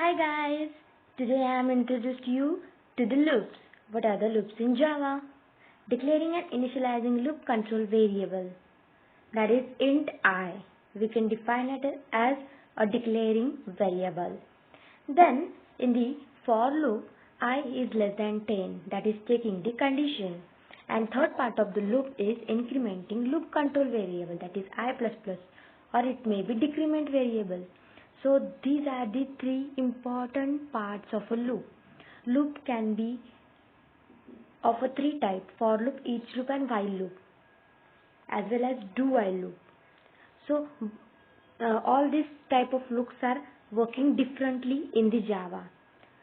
Hi guys, today I am introduced you to the loops. What are the loops in Java? Declaring and initializing loop control variable, that is int I. We can define it as a declaring variable. Then in the for loop, I is less than 10, that is checking the condition. And third part of the loop is incrementing loop control variable, that is I++, or it may be decrement variable. So these are the three important parts of a loop. Loop can be of a three type: for loop, each loop, and while loop, as well as do while loop. So all these type of loops are working differently in the Java.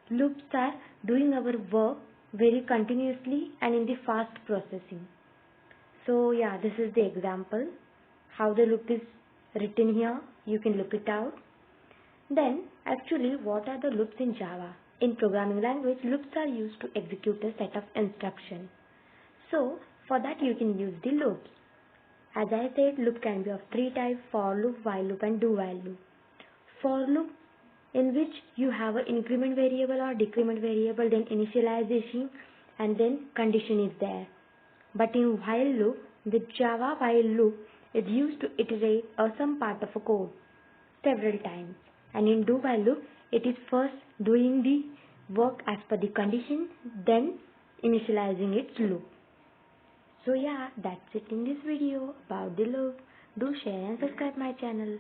Loops are doing our work very continuously and in the fast processing. So yeah, this is the example how the loop is written here. You can look it out. Then actually, what are the loops in Java? In programming language, loops are used to execute a set of instructions. So for that you can use the loops. As I said, loop can be of three types: for loop, while loop, and do while loop. For loop, in which you have an increment variable or decrement variable, then initialization, and then condition is there. But in while loop, the Java while loop is used to iterate some part of a code several times. And in do while loop, it is first doing the work as per the condition, then initializing its loop. So yeah, that's it in this video about the loop. Do share and subscribe my channel.